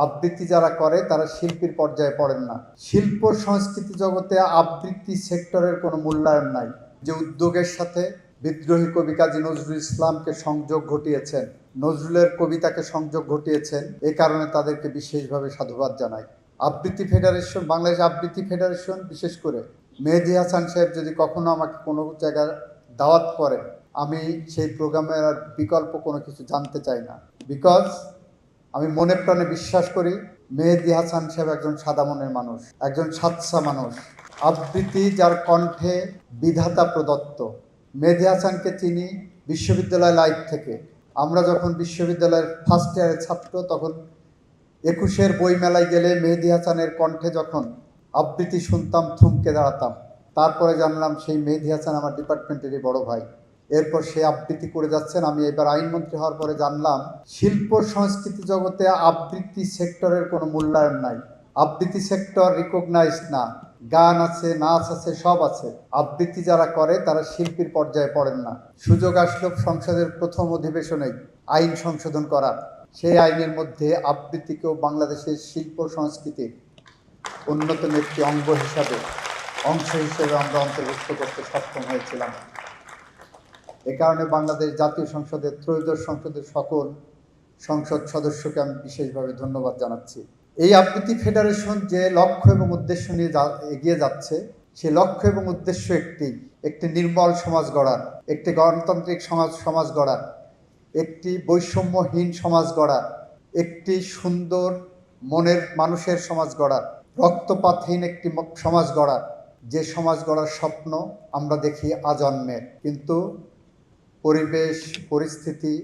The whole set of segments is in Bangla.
আবৃত্তি যারা করে তারা শিল্পীর পর্যায়ে পড়েন না। শিল্প সংস্কৃতি জগতে আবৃত্তি সেক্টরের কোনো মূল্যায়ন নাই। যে উদ্যোগের সাথে বিদ্রোহী কবি কাজী নজরুল ইসলামকে সংযোগ ঘটিয়েছেন, নজরুলের কবিতাকে সংযোগ ঘটিয়েছেন, এ কারণে তাদেরকে বিশেষভাবে সাধুবাদ জানাই। আবৃত্তি ফেডারেশন, বাংলাদেশ আবৃত্তি ফেডারেশন, বিশেষ করে মেহেদী হাসান সাহেব যদি কখনো আমাকে কোনো জায়গায় দাওয়াত করেন, আমি সেই প্রোগ্রামের আর বিকল্প কোনো কিছু জানতে চাই না। বিকজ আমি মনে প্রাণে বিশ্বাস করি মেহেদী হাসান সাহেব একজন সাদা মনের মানুষ, একজন সাচ্চা মানুষ। আবৃত্তি যার কণ্ঠে বিধাতা প্রদত্ত। মেহেদী হাসানকে চিনি বিশ্ববিদ্যালয় লাইফ থেকে। আমরা যখন বিশ্ববিদ্যালয়ের ফার্স্ট ইয়ারের ছাত্র, তখন 21-এর বইমেলায় গেলে মেহেদী হাসানের কণ্ঠে যখন আবৃত্তি শুনতাম থমকে দাঁড়াতাম। তারপরে জানলাম সেই মেহেদী হাসান আমার ডিপার্টমেন্টেরই বড় ভাই। এরপর সে আবৃত্তি করে যাচ্ছেন। আমি এবার আইনমন্ত্রী হওয়ার পরে জানলাম শিল্প সংস্কৃতি জগতে আবৃত্তি সেক্টরের কোনো মূল্যায়ন নাই। আবৃত্তি সেক্টর রিকগনাইজ না। গান আছে, নাচ আছে, সব আছে। আবৃত্তি যারা করে তারা শিল্পীর পর্যায়ে পড়েন না। সুযোগ আসলো সংসদের প্রথম অধিবেশনেই আইন সংশোধন করার। সেই আইনের মধ্যে আবৃত্তিকেও বাংলাদেশের শিল্প সংস্কৃতির অন্যতম একটি অংশ হিসেবে আমরা অন্তর্ভুক্ত করতে সক্ষম হয়েছিলাম। এ কারণে বাংলাদেশ জাতীয় সংসদের ত্রয়োদশ সংসদের সকল সংসদ সদস্যকে আমি বিশেষভাবে ধন্যবাদ জানাচ্ছি। এই আবৃত্তি ফেডারেশন যে লক্ষ্য এবং উদ্দেশ্য নিয়ে এগিয়ে যাচ্ছে, সে লক্ষ্য এবং উদ্দেশ্য একটি নির্মল সমাজ গড়ার, একটি গণতান্ত্রিক সমাজ গড়ার, একটি বৈষম্যহীন সমাজ গড়ার, একটি সুন্দর মনের মানুষের সমাজ গড়ার, রক্তপাতহীন একটি সমাজ গড়ার। যে সমাজ গড়ার স্বপ্ন আমরা দেখি আজন্মের, কিন্তু পরিবেশ, পরিস্থিতি,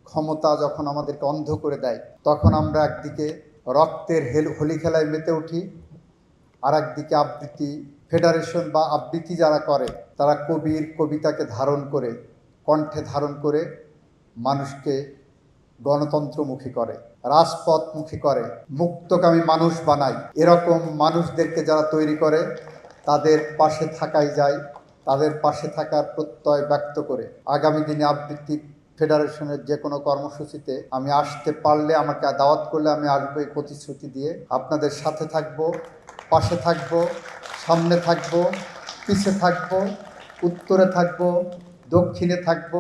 ক্ষমতা যখন আমাদেরকে অন্ধ করে দেয়, তখন আমরা একদিকে রক্তের হোলি খেলায় মেতে উঠি, আর একদিকে আবৃত্তি ফেডারেশন বা আবৃত্তি যারা করে তারা কবির কবিতাকে ধারণ করে, কণ্ঠে ধারণ করে মানুষকে গণতন্ত্রমুখী করে, রাজপথমুখী করে, মুক্তকামী মানুষ বানায়। এরকম মানুষদেরকে যারা তৈরি করে তাদের পাশে থাকাই যায়, তাদের পাশে থাকার প্রত্যয় ব্যক্ত করে আগামী দিনে আবৃত্তি ফেডারেশনের যে কোনো কর্মসূচিতে আমি আসতে পারলে, আমাকে দাওয়াত করলে আমি আসবো। এই প্রতিশ্রুতি দিয়ে আপনাদের সাথে থাকব, পাশে থাকব, সামনে থাকব, পিছে থাকব, উত্তরে থাকব, দক্ষিণে থাকব,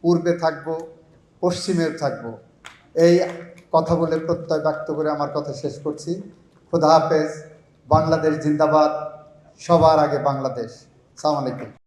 পূর্বে থাকব, পশ্চিমেও থাকব। এই কথা বলে প্রত্যয় ব্যক্ত করে আমার কথা শেষ করছি। খোদা হাফেজ। বাংলাদেশ জিন্দাবাদ। সবার আগে বাংলাদেশ। আসসালামু আলাইকুম।